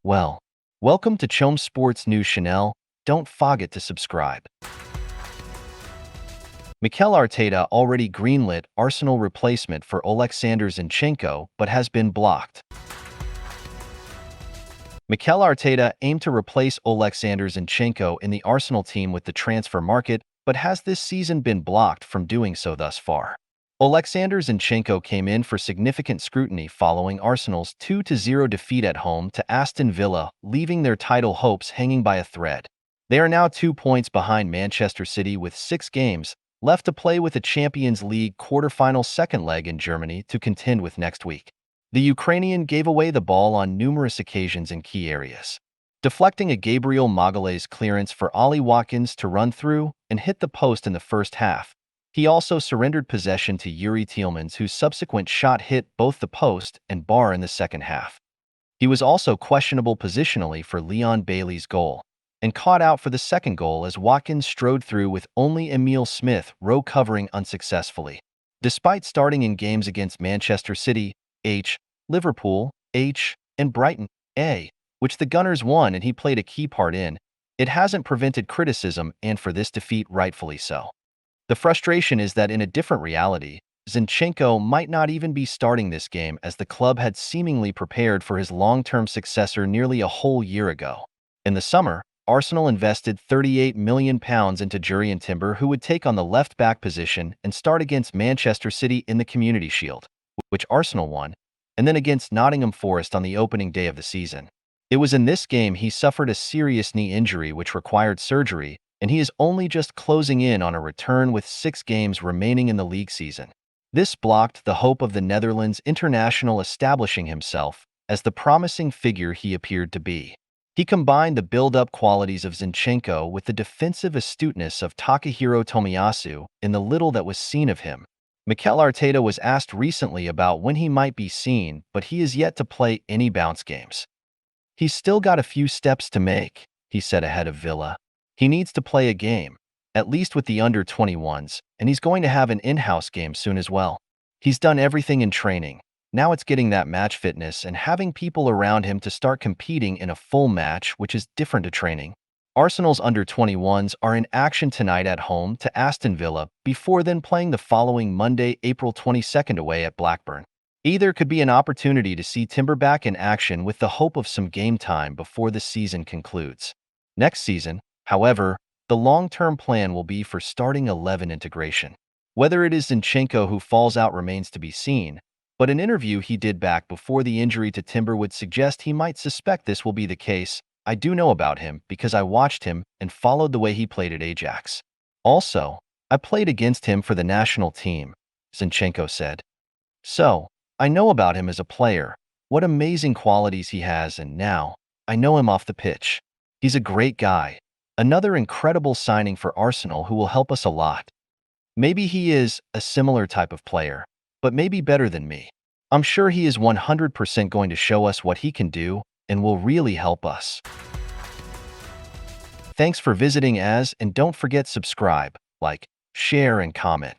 Well, welcome to Chom Sports News Channel. Don't forget to subscribe. Mikel Arteta already greenlit Arsenal replacement for Oleksandr Zinchenko but has been blocked. Mikel Arteta aimed to replace Oleksandr Zinchenko in the Arsenal team with the transfer market, but has this season been blocked from doing so thus far. Oleksandr Zinchenko came in for significant scrutiny following Arsenal's 2-0 defeat at home to Aston Villa, leaving their title hopes hanging by a thread. They are now 2 points behind Manchester City with 6 games left to play with a Champions League quarter-final second leg in Germany to contend with next week. The Ukrainian gave away the ball on numerous occasions in key areas, deflecting a Gabriel Magalhaes clearance for Ollie Watkins to run through and hit the post in the first half. He also surrendered possession to Yuri Tielemans, whose subsequent shot hit both the post and bar in the second half. He was also questionable positionally for Leon Bailey's goal, and caught out for the second goal as Watkins strode through with only Emile Smith-Rowe covering unsuccessfully. Despite starting in games against Manchester City, Liverpool, and Brighton, which the Gunners won and he played a key part in, it hasn't prevented criticism, and for this defeat rightfully so. The frustration is that in a different reality, Zinchenko might not even be starting this game, as the club had seemingly prepared for his long-term successor nearly a whole year ago. In the summer, Arsenal invested £38 million into Jurrien Timber, who would take on the left-back position and start against Manchester City in the Community Shield, which Arsenal won, and then against Nottingham Forest on the opening day of the season. It was in this game he suffered a serious knee injury which required surgery, and he is only just closing in on a return with 6 games remaining in the league season. This blocked the hope of the Netherlands international establishing himself as the promising figure he appeared to be. He combined the build-up qualities of Zinchenko with the defensive astuteness of Takahiro Tomiyasu in the little that was seen of him. Mikel Arteta was asked recently about when he might be seen, but he is yet to play any bounce games. "He's still got a few steps to make," he said ahead of Villa. "He needs to play a game, at least with the under-21s, and he's going to have an in-house game soon as well. He's done everything in training. Now it's getting that match fitness and having people around him to start competing in a full match, which is different to training." Arsenal's under-21s are in action tonight at home to Aston Villa, before then playing the following Monday, April 22nd away at Blackburn. Either could be an opportunity to see Timber back in action with the hope of some game time before the season concludes. Next season, however, the long-term plan will be for starting 11 integration. Whether it is Zinchenko who falls out remains to be seen, but an interview he did back before the injury to Timber would suggest he might suspect this will be the case. "I do know about him because I watched him and followed the way he played at Ajax. Also, I played against him for the national team," Zinchenko said. "So, I know about him as a player, what amazing qualities he has, and now I know him off the pitch. He's a great guy. Another incredible signing for Arsenal who will help us a lot. Maybe he is a similar type of player, but maybe better than me. I'm sure he is 100% going to show us what he can do and will really help us." Thanks for visiting and don't forget subscribe, like, share and comment.